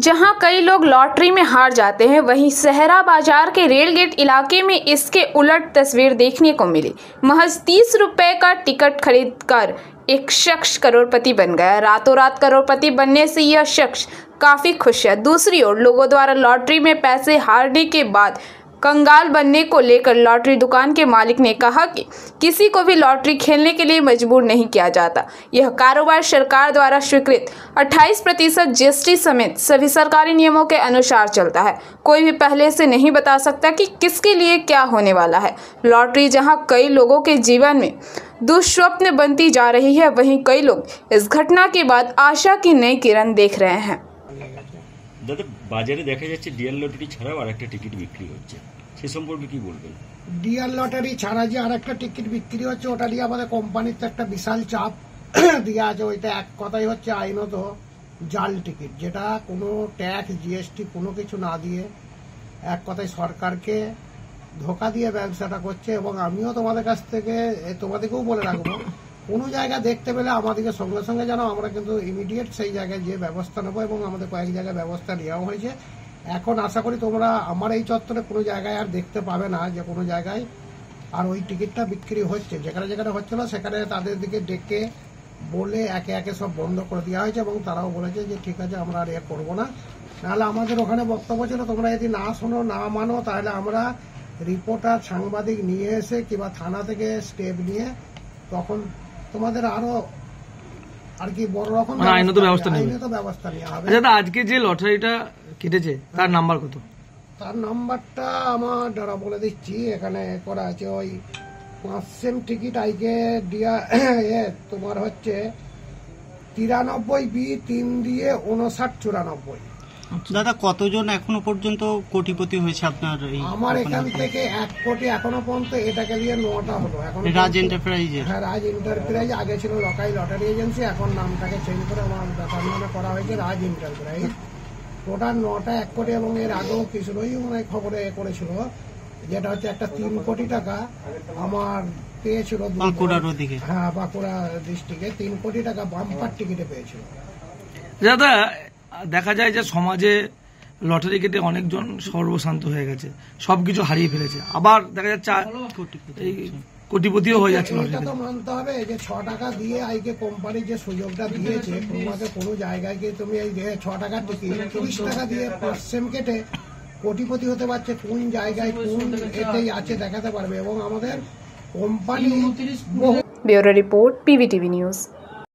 जहां कई लोग लॉटरी में हार जाते हैं, वहीं सहरा बाजार के रेलगेट इलाके में इसके उलट तस्वीर देखने को मिली। महज 30 रुपए का टिकट खरीदकर एक शख्स करोड़पति बन गया। रातों रात करोड़पति बनने से यह शख्स काफी खुश है। दूसरी ओर लोगों द्वारा लॉटरी में पैसे हारने के बाद कंगाल बनने को लेकर लॉटरी दुकान के मालिक ने कहा कि किसी को भी लॉटरी खेलने के लिए मजबूर नहीं किया जाता। यह कारोबार सरकार द्वारा स्वीकृत 28% जीएसटी समेत सभी सरकारी नियमों के अनुसार चलता है। कोई भी पहले से नहीं बता सकता कि किसके लिए क्या होने वाला है। लॉटरी जहां कई लोगों के जीवन में दुःस्वप्न बनती जा रही है, वहीं कई लोग इस घटना के बाद आशा की नई किरण देख रहे हैं। দাদা, বাজারে দেখা যাচ্ছে ডিআর লটারি ছাড়াও আরেকটা টিকিট বিক্রি হচ্ছে, সে সম্পর্কে কি বলবেন? ডিআর লটারি ছাড়া যে আরেকটা টিকিট বিক্রি হচ্ছে, ওটা দিয়ে আমাদের কোম্পানির তো একটা বিশাল চাপ দেওয়া আছে। ওইটা এক কথাই হচ্ছে আইনত জাল টিকিট, যেটা কোনো ট্যাক্স জিএসটি কোনো কিছু না দিয়ে এক কথায় সরকারকে ধোকা দিয়ে ব্যবসাটা করছে। এবং আমিও তোমাদের কাছ থেকে তোমাদেরকেও বলে রাখবো, কোনো জায়গা দেখতে পেলে আমাদেরকে সঙ্গে সঙ্গে জানাও, আমরা কিন্তু ইমিডিয়েট সেই জায়গায় যে ব্যবস্থা নেবো। এবং আমাদের কয়েক জায়গায় ব্যবস্থা নেওয়া হয়েছে। এখন আশা করি তোমরা আমার এই চত্বরে কোনো জায়গায় আর দেখতে পাবে না যে কোনো জায়গায় আর ওই টিকিটটা বিক্রি হচ্ছে। যেখানে যেখানে হচ্ছিল সেখানে তাদের দিকে ডেকে বলে একে একে সব বন্ধ করে দেওয়া হয়েছে। এবং তারাও বলেছে যে ঠিক আছে, আমরা আর করবো না। নাহলে আমাদের ওখানে বক্তব্য ছিল, তোমরা যদি না শোনো না মানো, তাহলে আমরা রিপোর্টার সাংবাদিক নিয়ে এসে কিংবা থানা থেকে স্টেপ নিয়ে তখন তোমাদের আরো আর কি বড় রকম আইনত ব্যবস্থা নেওয়া হবে। আচ্ছা, আজকে যে লটারিটা কেটেছে তার নাম্বার কত? তার নাম্বারটা আমার দ্বারা বলে দিচ্ছি, এখানে করা আছে। ওই 5 সেম টিকিট আইকে দিয়া তোমার হচ্ছে 93B 3 দিয়ে 5994। দাদা, কতজন এখনো পর্যন্ত কোটিপতি হয়েছে আপনার? আমার এখান থেকে 1 কোটি এখনো পর্যন্ত, এটাকে দিয়ে 9টা হলো। এখন রাজ এন্টারপ্রাইজ। হ্যাঁ, রাজ এন্টারপ্রাইজ। আগে ছিল লোকাল লটারি এজেন্সি, এখন নামটাকে চেঞ্জ করে আমার দেখার নামে করা হয়েছে রাজ এন্টারপ্রাইজ। টোটাল 9টা 1 কোটি। এবং এর আগেও কিছু অনেক খবরে করেছিল, যেটা হচ্ছে একটা 3 কোটি টাকা আমার পেয়েছিল বাঁকুড়ার ওদিকে। হ্যাঁ, বাঁকুড়া ডিস্ট্রিক্টে 3 কোটি টাকা বাম্পার টিকিটে পেয়েছিল। দাদা, দেখা যায় যে সমাজে লটারি কেটে অনেকজন সর্বশান্ত হয়ে গেছে, সবকিছু হারিয়ে ফেলেছে। আবার দেখা যাচ্ছে কোটিপতিও হয়ে যাচ্ছে। এটা তো মানতে হবে যে 6 টাকা দিয়ে আইকে কোম্পানি যে সুযোগটা দিয়েছে, তোমাকে কোনো জায়গায় গিয়ে তুমি এই 6 টাকার টিকিট 30 টাকা দিয়ে 5 সেম কেটে কোটিপতি হতে পারছে। কোন জায়গায় কোন এতেই আছে দেখাতে পারবে। এবং আমাদের company. Bureau report, PVTV news.